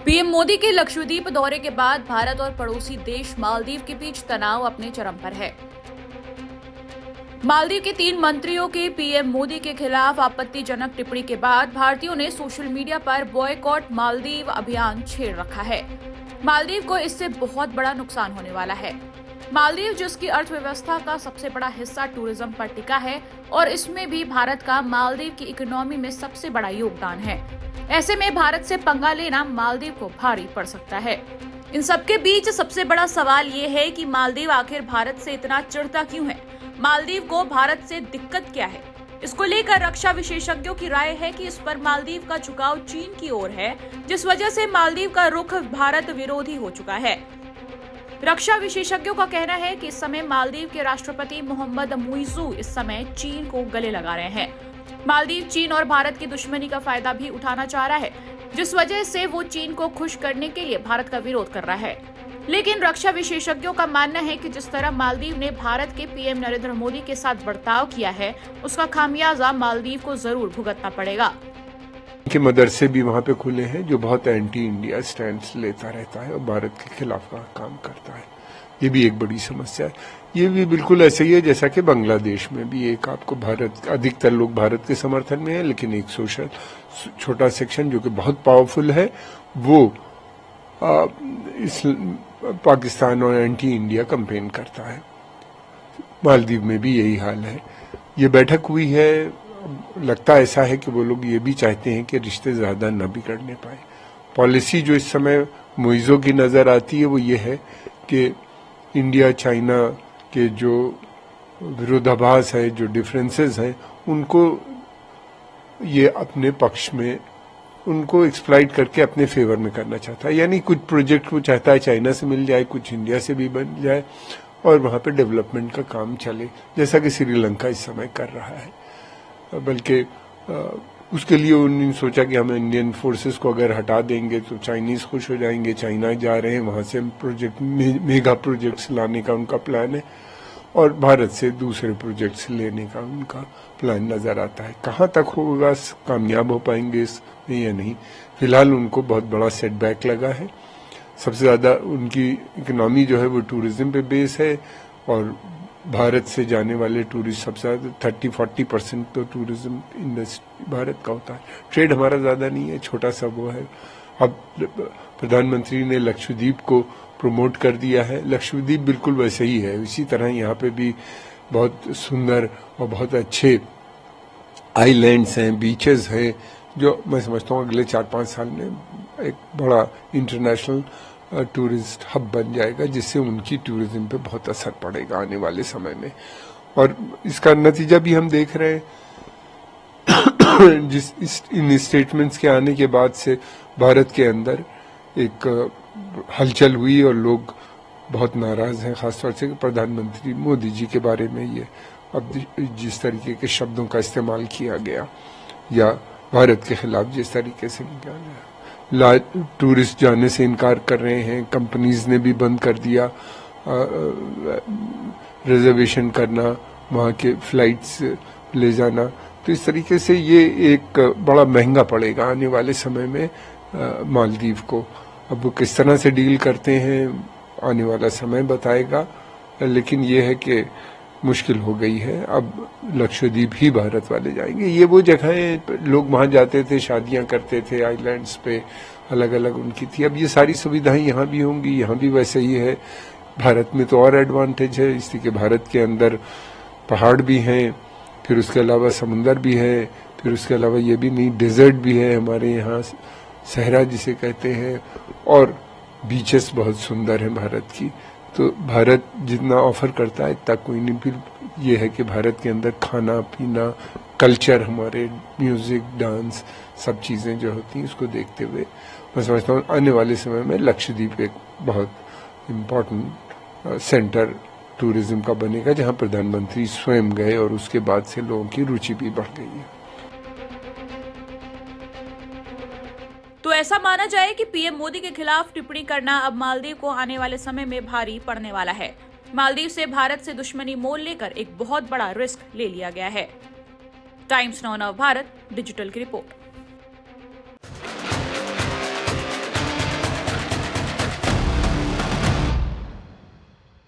PM Modi के लक्षद्वीप दौरे के बाद भारत और पड़ोसी देश मालदीव के बीच तनाव अपने चरम पर है। मालदीव के 3 मंत्रियों के पीएम मोदी के खिलाफ आपत्तिजनक टिप्पणी के बाद भारतीयों ने सोशल मीडिया पर बॉयकॉट मालदीव अभियान छेड़ रखा है। मालदीव को इससे बहुत बड़ा नुकसान होने वाला है। मालदीव जिसकी अर्थव्यवस्था का सबसे बड़ा हिस्सा टूरिज्म पर टिका है और इसमें भी भारत का मालदीव की इकोनॉमी में सबसे बड़ा योगदान है। ऐसे में भारत से पंगा लेना मालदीव को भारी पड़ सकता है। इन सबके बीच सबसे बड़ा सवाल ये है कि मालदीव आखिर भारत से इतना चिढ़ता क्यों है? मालदीव को भारत से दिक्कत क्या है? इसको लेकर रक्षा विशेषज्ञों की राय है कि इस पर मालदीव का झुकाव चीन की ओर है, जिस वजह से मालदीव का रुख भारत विरोधी हो चुका है। रक्षा विशेषज्ञों का कहना है कि इस समय मालदीव के राष्ट्रपति मोहम्मद मुइज़ू इस समय चीन को गले लगा रहे हैं। मालदीव चीन और भारत की दुश्मनी का फायदा भी उठाना चाह रहा है, जिस वजह से वो चीन को खुश करने के लिए भारत का विरोध कर रहा है। लेकिन रक्षा विशेषज्ञों का मानना है कि जिस तरह मालदीव ने भारत के पीएम नरेंद्र मोदी के साथ बर्ताव किया है, उसका खामियाजा मालदीव को जरूर भुगतना पड़ेगा। के मदरसे भी वहाँ पे खुले हैं जो बहुत एंटी इंडिया स्टैंड लेता रहता है और भारत के खिलाफ काम करता है। ये भी एक बड़ी समस्या है। ये भी बिल्कुल ऐसे ही है जैसा कि बांग्लादेश में भी एक आपको भारत, अधिकतर लोग भारत के समर्थन में है, लेकिन एक सोशल छोटा सेक्शन जो कि बहुत पावरफुल है वो इस पाकिस्तान और एंटी इंडिया कैंपेन करता है। मालदीव में भी यही हाल है। ये बैठक हुई है, लगता ऐसा है कि वो लोग ये भी चाहते हैं कि रिश्ते ज्यादा न बिगड़ने पाए। पॉलिसी जो इस समय मुइज़ो की नजर आती है वो ये है कि इंडिया चाइना के जो विरोधाभास है, जो डिफरेंसेस हैं, उनको ये अपने पक्ष में उनको एक्सप्लॉइट करके अपने फेवर में करना चाहता है। यानी कुछ प्रोजेक्ट वो चाहता है चाइना से मिल जाए, कुछ इंडिया से भी बन जाए और वहां पे डेवलपमेंट का काम चले, जैसा कि श्रीलंका इस समय कर रहा है। बल्कि उसके लिए उन्होंने सोचा कि हम इंडियन फोर्सेस को अगर हटा देंगे तो चाइनीज खुश हो जाएंगे। चाइना जा रहे हैं, वहां से प्रोजेक्ट मेगा प्रोजेक्ट्स लाने का उनका प्लान है और भारत से दूसरे प्रोजेक्ट्स लेने का उनका प्लान नजर आता है। कहाँ तक होगा, कामयाब हो पाएंगे इसमें या नहीं, फिलहाल उनको बहुत बड़ा सेटबैक लगा है। सबसे ज्यादा उनकी इकोनॉमी जो है वो टूरिज्म पे बेस है और भारत से जाने वाले टूरिस्ट सबसे ज्यादा 30-40% तो टूरिज्म इंडस्ट्री भारत का होता है। ट्रेड हमारा ज्यादा नहीं है, छोटा सा वो है। अब प्रधानमंत्री ने लक्षद्वीप को प्रमोट कर दिया है। लक्षद्वीप बिल्कुल वैसे ही है, इसी तरह यहाँ पे भी बहुत सुंदर और बहुत अच्छे आइलैंड्स हैं, बीचेस हैं, जो मैं समझता हूँ अगले 4-5 साल में एक बड़ा इंटरनेशनल टूरिस्ट हब बन जाएगा, जिससे उनकी टूरिज्म पे बहुत असर पड़ेगा आने वाले समय में। और इसका नतीजा भी हम देख रहे हैं। इन स्टेटमेंट्स के आने के बाद से भारत के अंदर एक हलचल हुई और लोग बहुत नाराज हैं, खासतौर से प्रधानमंत्री मोदी जी के बारे में। ये अब जिस तरीके के शब्दों का इस्तेमाल किया गया या भारत के खिलाफ जिस तरीके से किया गया, टूरिस्ट जाने से इनकार कर रहे हैं, कंपनीज ने भी बंद कर दिया रिजर्वेशन करना, वहाँ के फ्लाइट्स ले जाना। तो इस तरीके से ये एक बड़ा महंगा पड़ेगा आने वाले समय में मालदीव को। अब वो किस तरह से डील करते हैं आने वाला समय बताएगा, लेकिन ये है कि मुश्किल हो गई है। अब लक्षद्वीप ही भारत वाले जाएंगे। ये वो जगहें लोग वहां जाते थे, शादियां करते थे, आइलैंड्स पे अलग अलग उनकी थी। अब ये सारी सुविधाएं यहाँ भी होंगी, यहाँ भी वैसे ही है। भारत में तो और एडवांटेज है इसलिए कि भारत के अंदर पहाड़ भी हैं, फिर उसके अलावा समुंदर भी है, फिर उसके अलावा ये भी नहीं डेजर्ट भी है हमारे यहाँ, सहरा जिसे कहते हैं, और बीचेस बहुत सुंदर हैं भारत की। तो भारत जितना ऑफर करता है इतना कोई नहीं। फिर ये है कि भारत के अंदर खाना पीना, कल्चर, हमारे म्यूजिक, डांस, सब चीजें जो होती हैं उसको देखते हुए मैं समझता हूँ आने वाले समय में लक्षद्वीप एक बहुत इम्पोर्टेंट सेंटर टूरिज्म का बनेगा, जहाँ प्रधानमंत्री स्वयं गए और उसके बाद से लोगों की रुचि भी बढ़ गई है। तो ऐसा माना जाए कि पीएम मोदी के खिलाफ टिप्पणी करना अब मालदीव को आने वाले समय में भारी पड़ने वाला है। मालदीव से भारत से दुश्मनी मोल लेकर एक बहुत बड़ा रिस्क ले लिया गया है। टाइम्स नाउ नव भारत डिजिटल की रिपोर्ट।